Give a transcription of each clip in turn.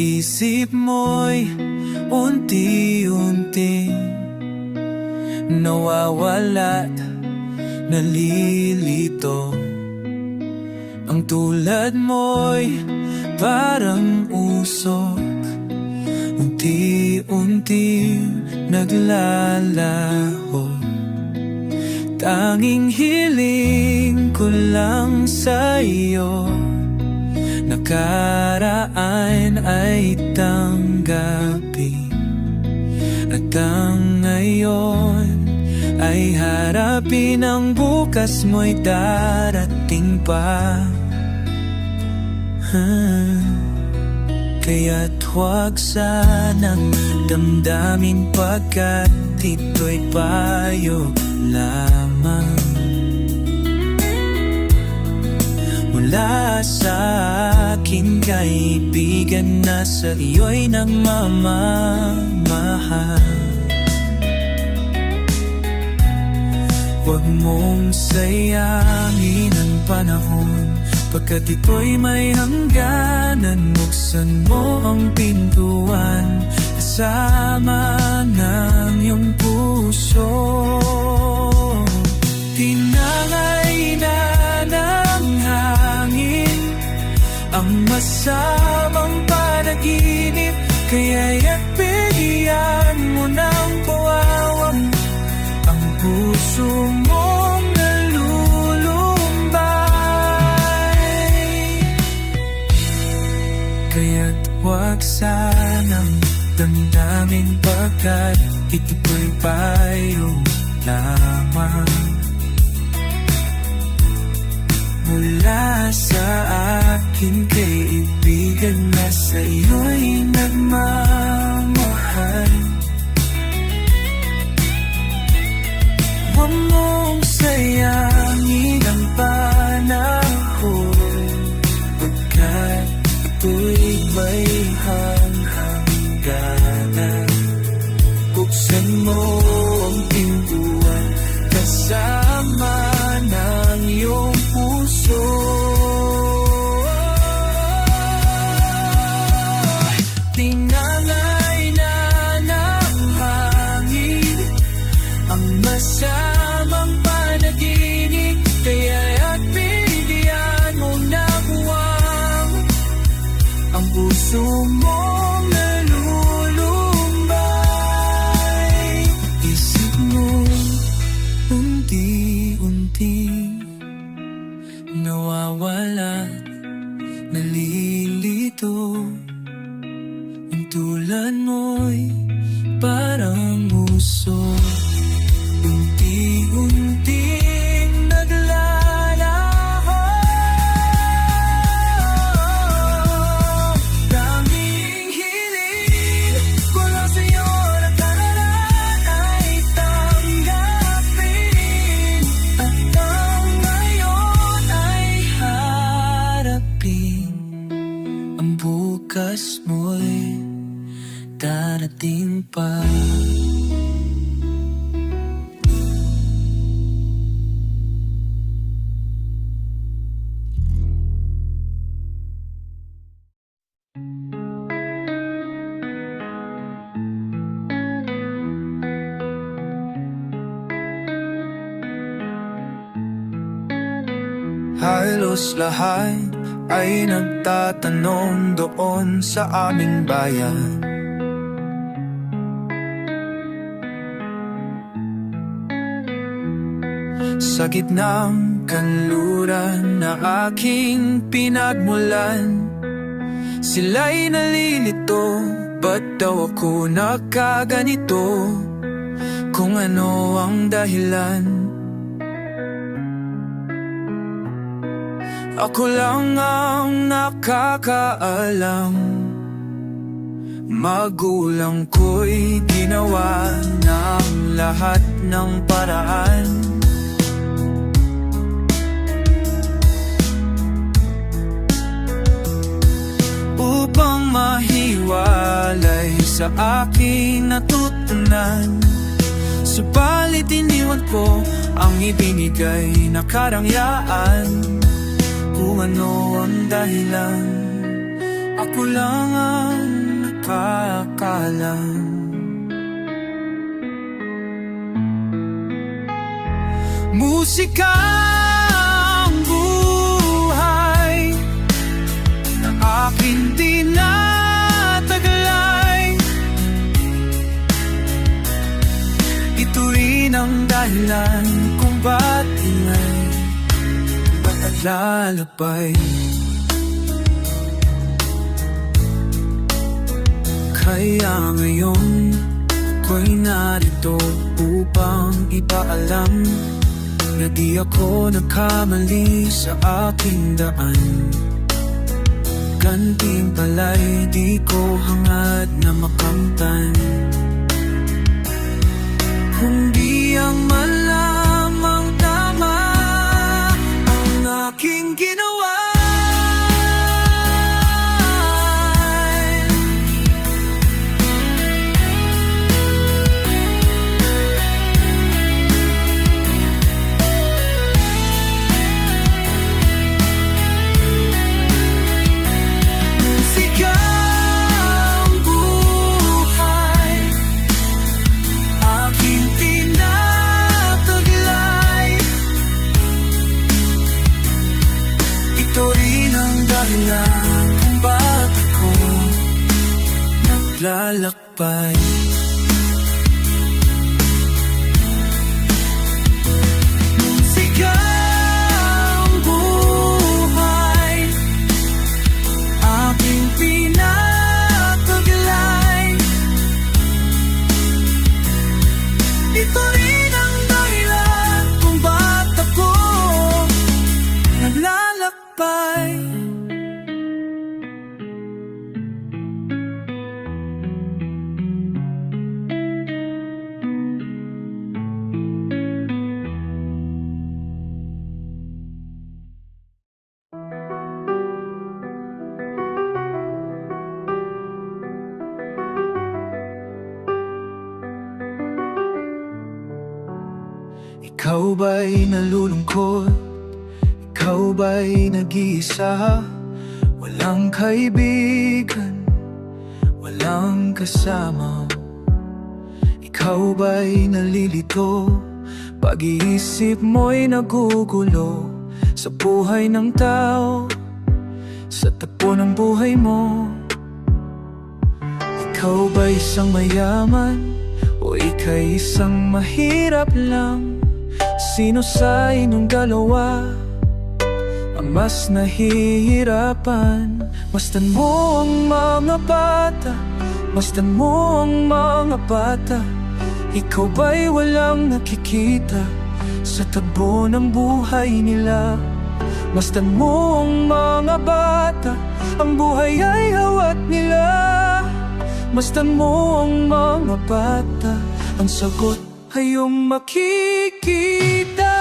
isip mo'y unti-unti nawawala't nalilito. Ang tulad mo'y parang usok, unti-unti naglalaho. Tanging hiling ko lang sa'yo, nakaraan ay tanggapin, at ang ngayon ay harapin. Ang bukas mo'y darating pa. Kaya't huwag sanang damdamin, pagkat ito'y payo lamang mula sa aking kaibigan na sa iyo'y nagmamahal. Huwag mong sayangin ang panahon, pagkat ito'y may hangganan. Buksan mo ang pintuan kasama ng iyong puso. Tinangay na ng hangin ang masamang panaginip, kaya't bigyan mo ng pawawang ang puso mong nalulumbay. Kaya't huwag sanang damdamin, pagkat ito'y payo lamang mula sa aking kaibigan na sa iyo'y nagmamahal. Huwag mong sayangin ang panahon, pagkat ito'y may hangganan. Buksan mo ang pintuan kasama ng iyong puso. Tinangay na ng hangin ang masamang panaginip, kaya't bigyan mo ng buwang ang puso mong nalulumbay. Isip mo unti-unti nawawala, nalilito. Ang tulad mo'y parang usok, unti-unting naglalaho. Daming hiling ko lang sa'yo, nakaraan ay tanggapin, at ang ngayon ay harapin. Ang bukas mo'y darating pa. Halos lahat ay nagtatanong doon sa aming bayan, sa gitnang kanluran na aking pinagmulan. Sila'y nalilito, ba't daw ako nagkaganito? Kung ano ang dahilan, ako lang ang nakakaalam. Magulang ko'y ginawa ng lahat ng paraan upang mahiwalay sa aking natutunan. Subalit iniwan ko ang ibinigay na karangyaan. Kung ano ang dahilan, Ako lang ang nakakaalam. Musika ang buhay na aking tinataglay. Ito rin ang dahilan kung ba't ingay lalakbay. Kaya ngayon ako'y narito upang ipaalam na di ako nagkamali sa aking daan. Kanting pala'y di ko hangad na makamtan. Kundi ang malamang tama ang aking ginawa. Ito rin ang dahilan kung ba't ako naglalakbay. Musika ang buhay, aking pinataglay. Ito rin ang dahilan kung ba't ako naglalakbay. Ikaw ba'y nalulungkot? Ikaw ba'y nag-iisa? Walang kaibigan, walang kasama. Ikaw ba'y nalilito? Pag-iisip mo'y nagugulo sa buhay ng tao, sa tagpo ng buhay mo. Ikaw ba'y isang mayaman o ika'y isang mahirap lang? Sino sa inyong dalawa ang mas nahihirapan? Masdan mo ang mga bata, masdan mo ang mga bata. Ikaw ba'y walang nakikita sa tagbo ng buhay nila? Masdan mo ang mga bata, ang buhay ay hawat nila. Masdan mo ang mga bata, ang sagot ay iyong makikita.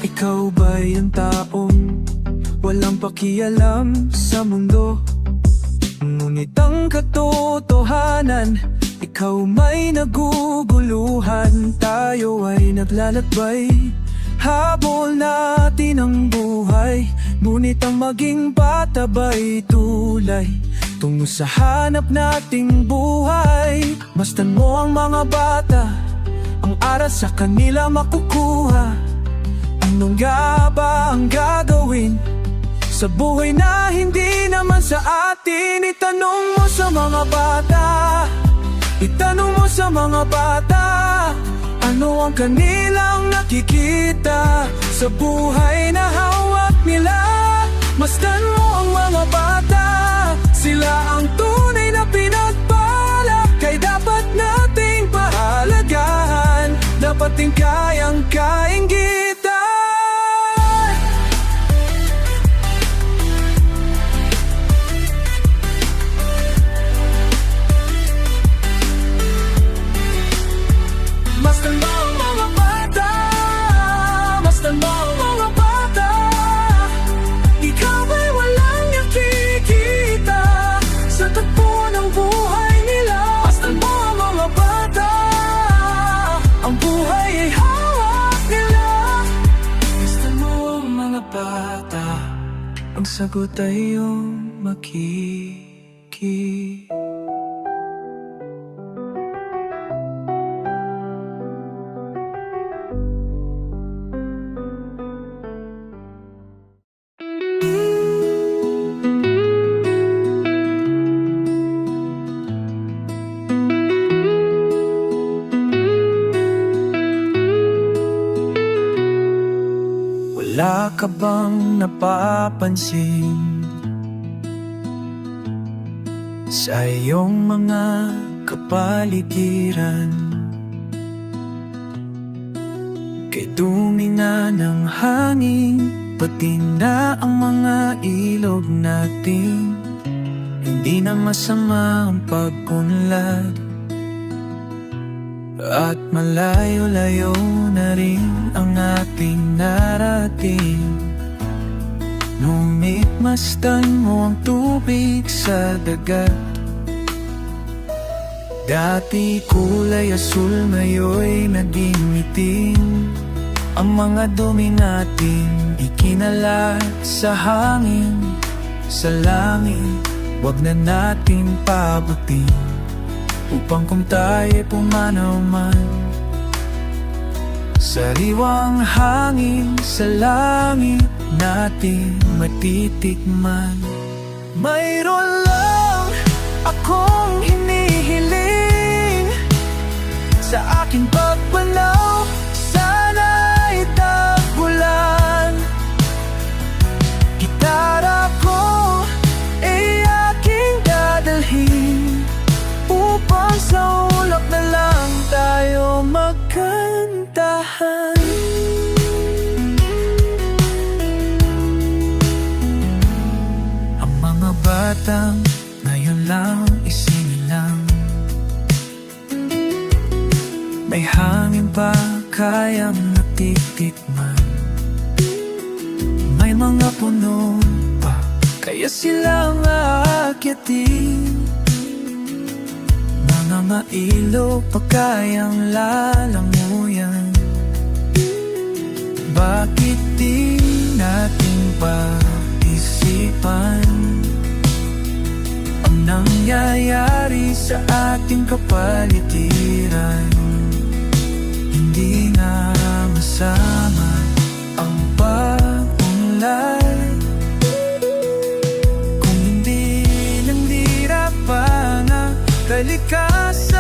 Ikaw ba'y ang taong walang pakialam sa mundo? Ngunit ang katotohanan, ikaw may naguguluhan. Tayo ay naglalakbay, habol natin ang buhay. Ngunit ang maging bata ba'y tulay tungo sa hanap nating buhay? Masdan mo ang mga bata, ang aral sa kanila makukuha. Anong nga ba ang gagawin sa buhay na hindi naman sa atin? Itanong mo sa mga bata, itanong mo sa mga bata, ano ang kanilang nakikita sa buhay na hawak nila? Masdan mo ang mga bata, sila ang tunay na pinagpala. Kaya dapat nating pahalagahan, dapat din kayang kainggitan. Masdan mo ang mga bata, masdan mo ang mga bata. Ikaw ay walang nakikita sa tagpo ng buhay nila. Masdan mo ang mga bata, sagot ay iyong makiki. Wala ka bang napapansin sa iyong mga kapaligiran? Kay dumi na ng hangin, pati na ang mga ilog natin. Hindi na masama ang pag-unlad, at malayo-layo na rin ang ating narating. Ngunit masdan mo ang tubig sa dagat. Dati kulay asul, ngayon'y naging itim. Ang mga dumi natin ikinalat sa hangin, sa langit. Huwag na natin pabutin upang kung tayo'y pumanaw man. Sariwang hangin sa langit natin matitikman. Mayroon lang akong hinihiling sa aking pagpanaw, sana'y tagulan. Gitara ko ay aking dadalhin upang sa ulap na lang tayo magkantahan. Ang mga batang ngayon lang isinilang, may hangin pa kayang natitikman. May mga puno pa kaya silang aakyatin. Mga ilog pa kayang lalanguyan. Bakit di natin pag-isipan ang nangyayari sa ating kapaligiran? Hindi nga masama ang pag-unlad kung hindi lang dira pa nga kalikasan.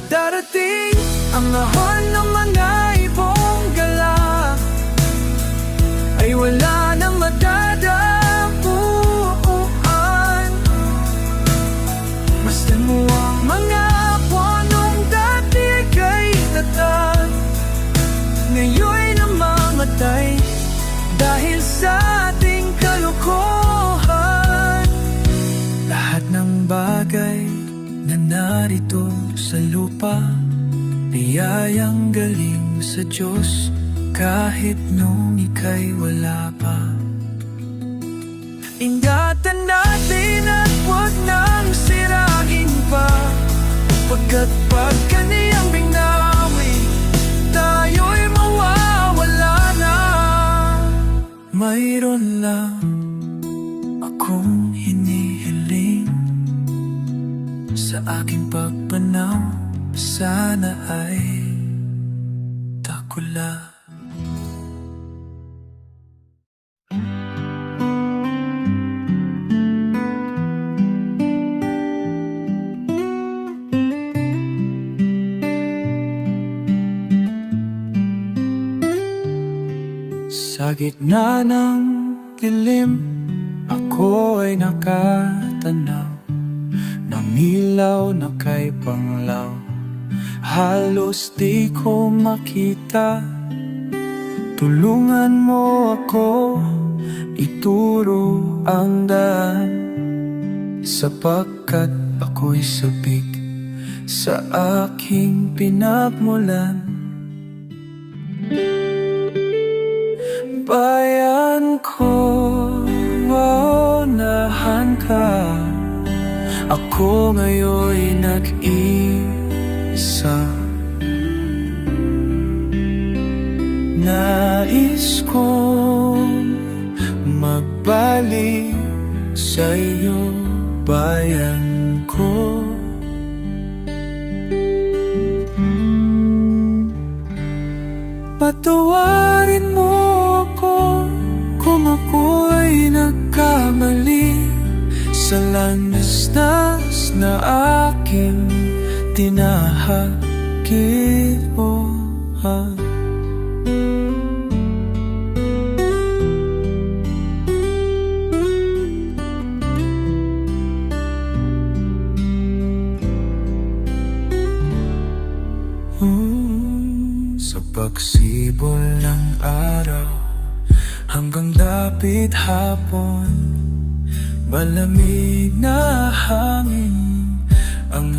Darating ang ahon ng mga ibong gala, ay wala nang madadapuan. Masdan mo ang mga punong dati kay tatag, ngayon'y namamatay dahil sa ating kalokohan. Lahat ng bagay na narito sa lupa, biyayang galing sa Diyos, kahit nung ika'y wala pa. Ingatan natin at huwag nang sirain pa, pagkat pag kaniyang binawi, tayo'y mawawala na. Mayroon lang akong hinihiling sa aking pagpanaw, sana ay takula. Sa gitna ng dilim, ako ay nakatanaw ng ilaw na kay Panglaw. Halos di ko makita, tulungan mo ako ituro ang daan, sapagkat ako'y sabik sa aking pinagmulan. Bayan ko, unahan ka, ako ngayon'y nag-isa. Nais kong magbalik sa'yo, bayan ko. Patawarin mo ako kung ako'y nagkamali sa landas na aking tinahakit mo. Sa pagsibol ng araw hanggang dapit hapon, malamig na hangin ang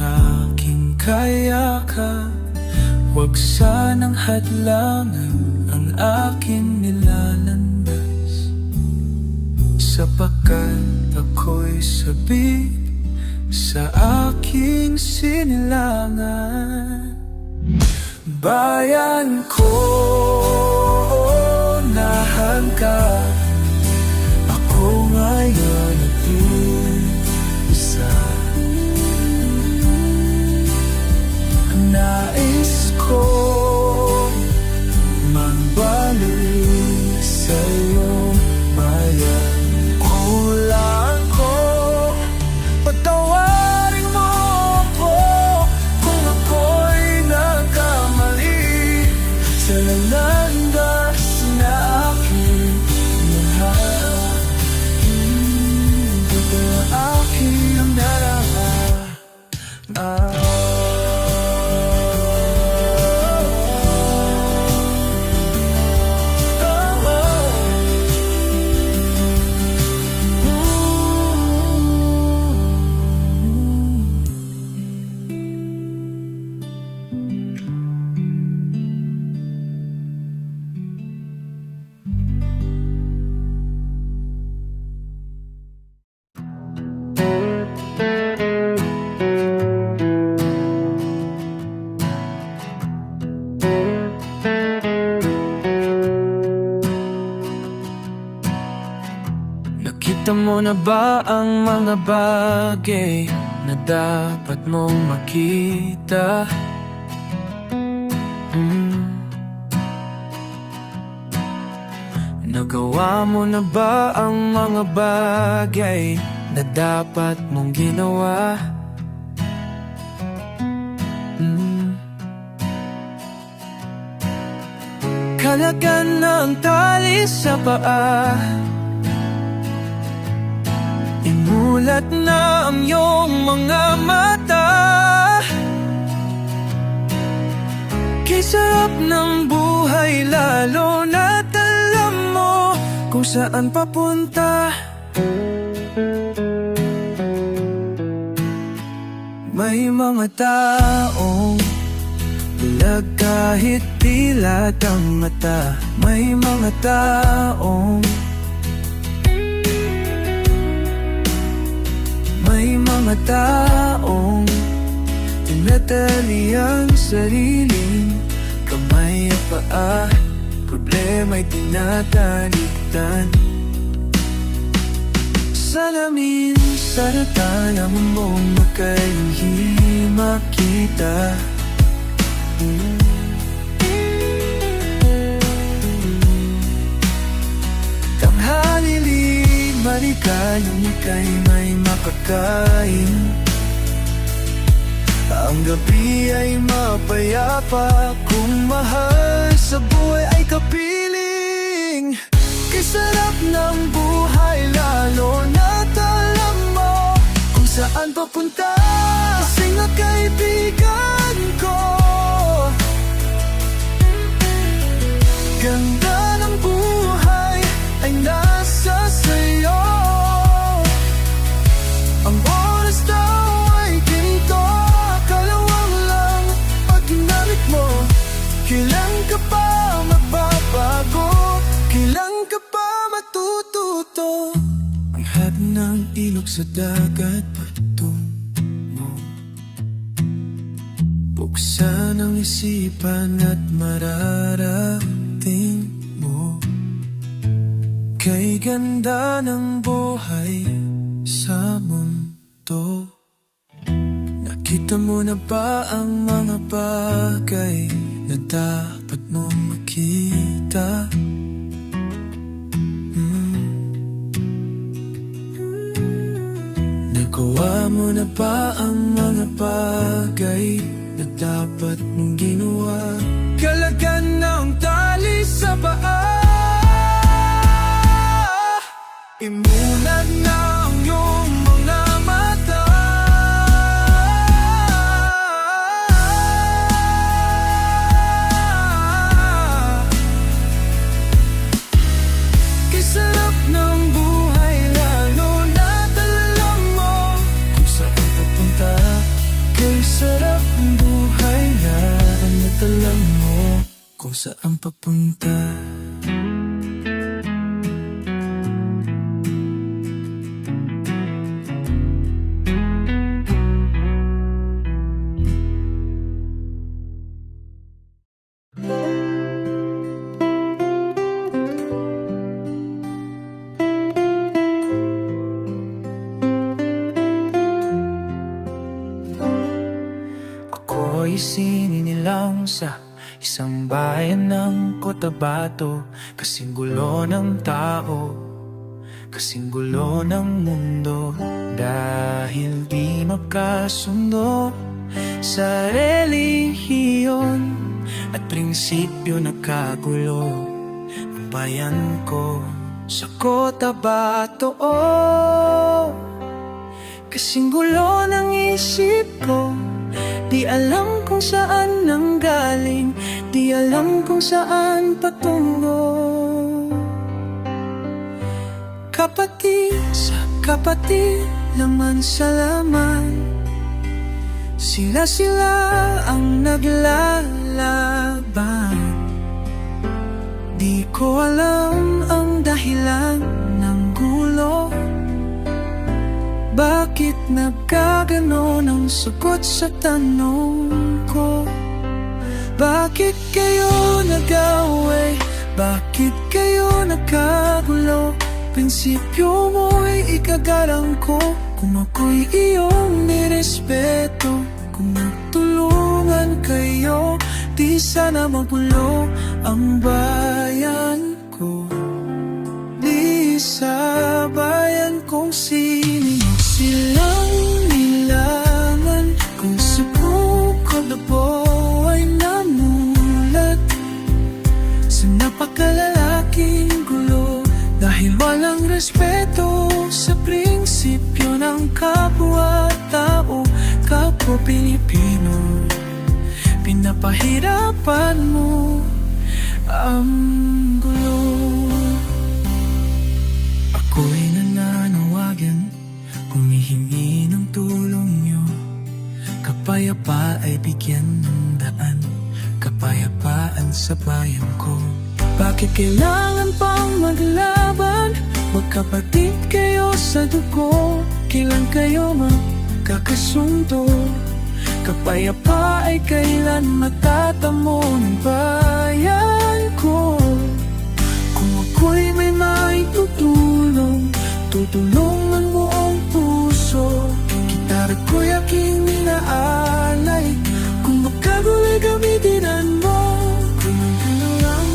aking kayakap. Huwag sanang hadlangan ang aking nilalandas, sapagkat ako'y sabik sa aking sinilangan. Bayan ko na hanggang ako ngayon nag-iisa. Nais ko magbalik sa'yo, bayan kulang ko. Patawarin mo ako kung ako'y nagkamali sa landas na aking mahal. Ito ang aking narama. Nakita mo na ba ang mga bagay na dapat mong makita? Nagawa mo na ba ang mga bagay na dapat mong ginawa? Kalagan ng tali sa paa, imulat na ang iyong mga mata. Kay sarap ng buhay, lalo na't alam mo kung saan papunta. May mga taong bulag kahit dilat ang mata. May mga taong tinatali ang sariling kamay at paa. Problema'y tinatalikdan. Salamin sa rata na mong makaluhi makita. Tanghali maligayang ika'y may makakain. Ang gabi ay mapayapa kung mahal sa buhay ay kapiling. Kay sarap ng buhay, lalo na't alam mo kung saan papunta. Kasi nga kaibigan ko, ganda ng buhay ay nasa sa'yo. Ang oras daw ay ginto, kalawang lang pag ginamit mo. Kailan ka pa magbabago? Kailan ka pa matututo? Ang hab ng ilog sa dagat patungo. Buksan ang isipan at mararating mo. Kay ganda ng buhay sa mundo. Nakita mo na ba ang mga bagay na dapat mong makita? Nagawa mo na ba ang mga bagay na dapat mong ginawa? Kalagan ng tali sa paa, imulan na ang iyong mga mata. Kay sarap ng buhay, lalo na alam mo kung saan papunta. Kay sarap ng buhay, lalo na alam mo kung saan papunta. Ako'y sininilang sa isang bayan ng Cotabato. Kasing gulo ng tao, kasing gulo ng mundo. Dahil di magkasundo sa relihiyon at prinsipyo, nagkagulo ang bayan ko sa Cotabato. Kasing gulo ng isip ko, di alam kung saan nanggaling, di alam kung saan patungo. Kapatid sa kapatid, laman sa laman, sila ang naglalaban. Di ko alam ang dahilan ng gulo. Bakit nagkaganon ang sagot sa tanong ko? Bakit kayo nag-away? Bakit kayo nagkagulo? Prinsipyo mo'y ikagalang ko. Kung ako'y iyong nirespeto, kung nagtulungan kayo, di sana magulo ang bayan ko. Di sa bayan kong sinino silang nilangan, kung sa bukod na po ay namulat sa napakalalaking gulo. Dahil walang respeto sa prinsipyo ng kapwa-tao, kapwa Pilipino, pinapahirapan mo ang gulo. Ako'y nananawagan, humihingi ng tulong nyo. Kapayapa ay bigyan ng daan, kapayapaan sa bayan ko. Bakit kailangan pang maglaban? Magkapatid kayo sa dugo, kailan kayo magkakasundo? Kapayapa ay kailan matatamo ng bayan ko? Kung ako'y may maitutulong, tutulungan mo ang puso. Gitara ko'y aking minaalay, kung magkaguloy gamitin mo. Kung lang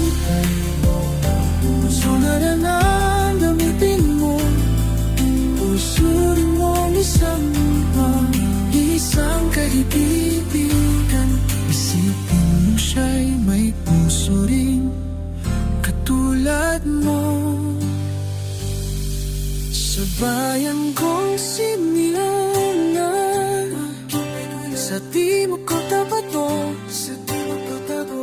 puso na ang gamitin mo, puso rin mong isang kaibigan. Isipin mo siya'y may puso rin katulad mo. Sa bayan kong sinilangan, sa di mo Cotabato,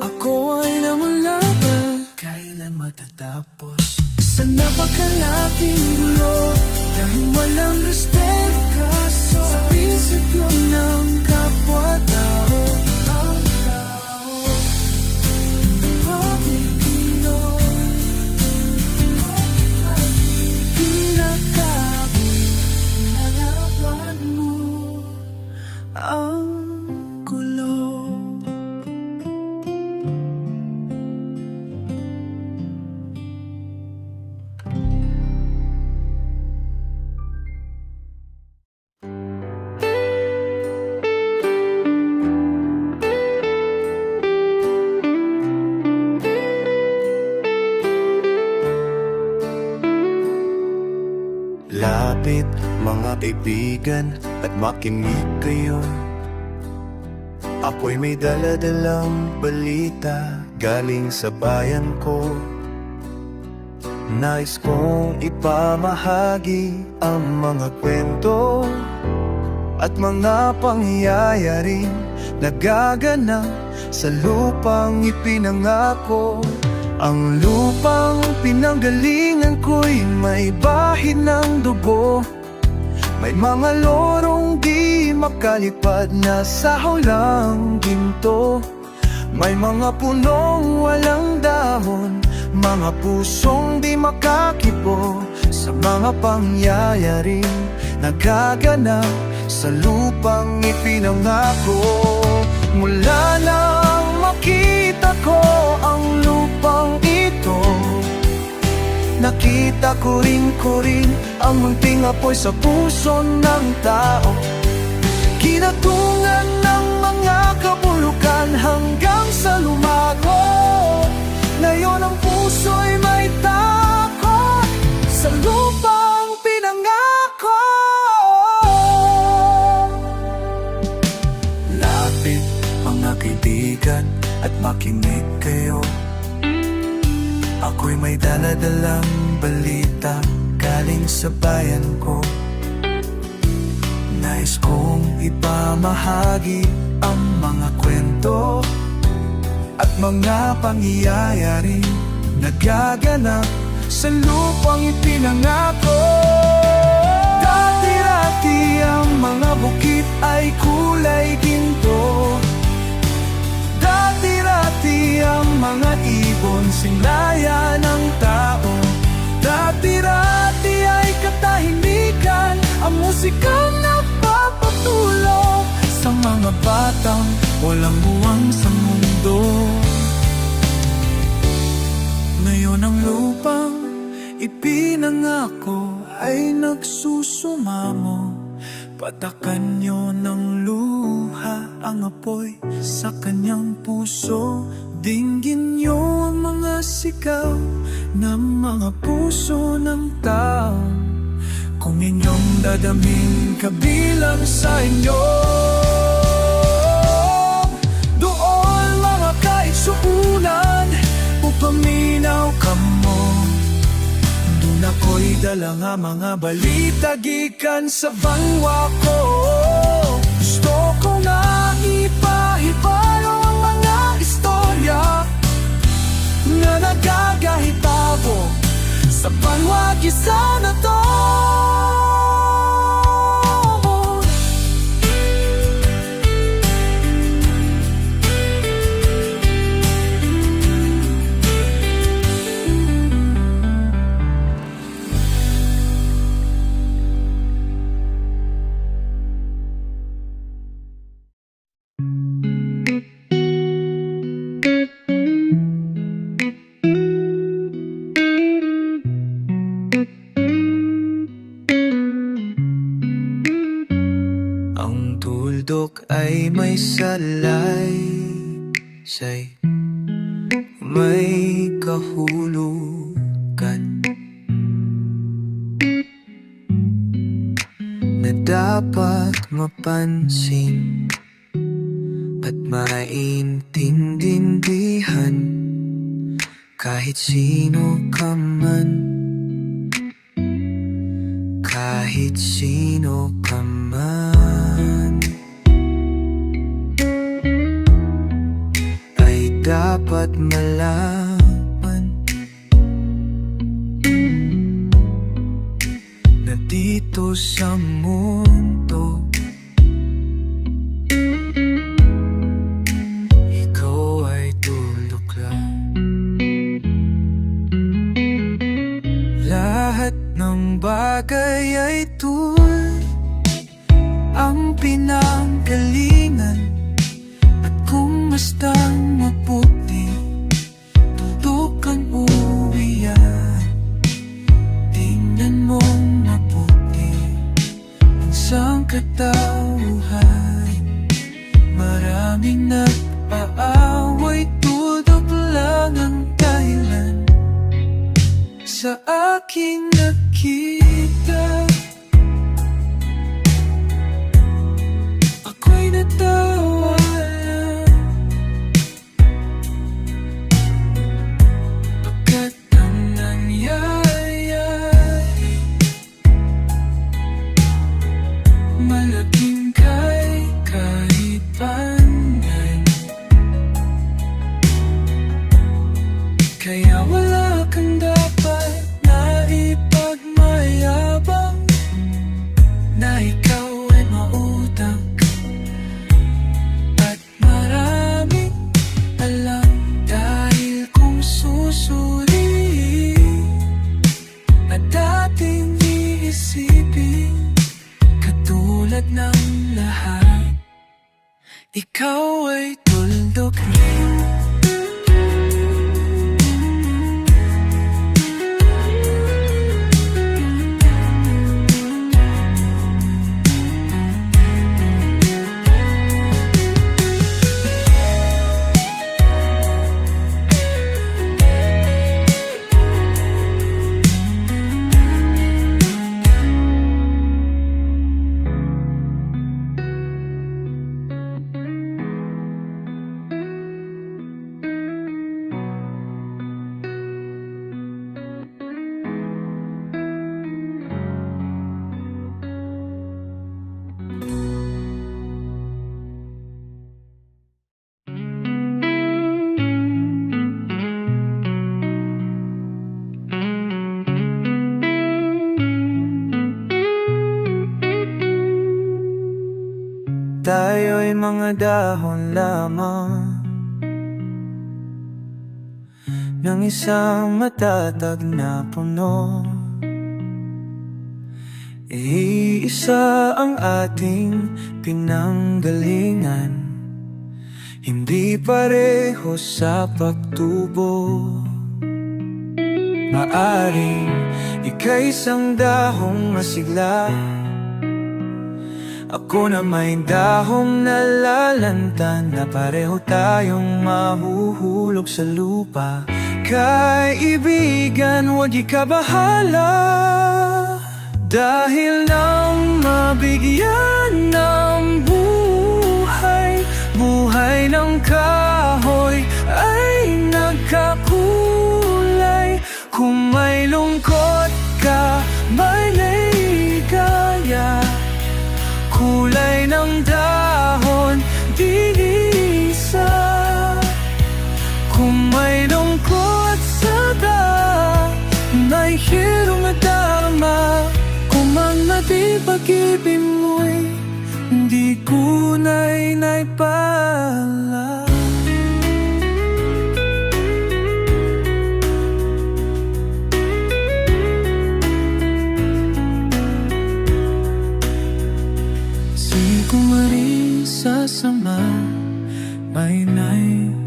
ako ay namulaban. Kailan matatapos sa napakalaking gulo? Dahil walang respeto sa prinsipyo ng kapwa-tao. Ang gulo. Lapit mga kaibigan at makinig kayo. Ako'y may dala-dalang balita galing sa bayan ko. Nais kong ipamahagi ang mga kwento at mga pangyayaring nagaganap sa lupang ipinangako. Ang lupang pinanggalingan ko'y may bahid ng dugo. May mga lorong di makalipad na sa hawlang ginto. May mga punong walang dahon, mga pusong di makakibo sa mga pangyayaring nagaganap sa lupang ipinangako. Mula nang makita ko ang lupang ito, nakita ko rin ang munting apoy sa puso ng tao. Kinatungan ng mga kabulukan hanggang sa lumago. Ngayon ang puso'y may takot sa lupang pinangako. Lapit mga kaibigan at makinig kayo. Ako'y may dala-dalang balita galing sa bayan ko. Nais kong ipamahagi ang mga kwento at mga pangyayaring nagaganap sa lupang ipinangako. Dati-dati ang mga bukit ay kulay ginto. Dati-dati ang mga ibon singlaya ng tao. Dati-dati ay katahimikan ang musikang nagpapatulog sa mga batang walang buwang sa mundo. Ngayon ang lupang ipinangako ay nagsusumamo. Patakan niyo ng luha ang apoy sa kanyang puso. Dinggin niyo ang mga sigaw ng mga puso ng tao. Kung inyong dadaming kabilang sa inyo, doon mga kaigsuunan upaminaw ka mo. Doon ako'y dala nga mga balita gikan sa banwa ko. Gusto ko nga ipahibalo ang mga istorya na nagagahitabo sa banwa gisa na to. Ang tuldok ay may salaysay, may kahulugan na dapat mapansin at maintindihan kahit sino ka man, kahit sino ka man, ay dapat malaman na dito sa mundo ikaw ay tuldok lang. Lahat ng bagay ay ang pinanggalingan. At kung bastang maputi, tutukan uwian. Tingnan mong maputi ang sangkatauhan. Maraming nagpaaway, tuldok lang ang dahilan sa aking nakita. tawanan, pagkat ang nangyayari malaking kay kahit panan. Kaya wala kang dapat na ipagmayabang na ikaw ay mautak at maraming alam. Dahil kung susuriin at dating iisipin, katulad ng lahat, ikaw ay tuldok rin. Tayo'y mga dahon lamang ng isang matatag na puno. Iisa ang ating pinanggalingan, hindi pareho sa pagtubo. Maaring ika'y isang dahong masigla, ako na may dahong nalalanta, na pareho tayong mahuhulog sa lupa. Kaibigan, huwag ikabahala, dahil nang mabigyan ng buhay, buhay ng kahoy ay nagkakulay. Kung may lungkot ka, may ligaya, kulay ng dahon, di isa. Kung may lungkot sa may hirong na dama. Kung man natin pag-ibig mo'y hindi kunay na ipala. Kumarin sa sama, may naipuma.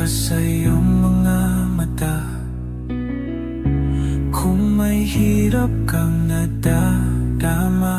Sa iyong mga mata, kung may hirap kang nadadama,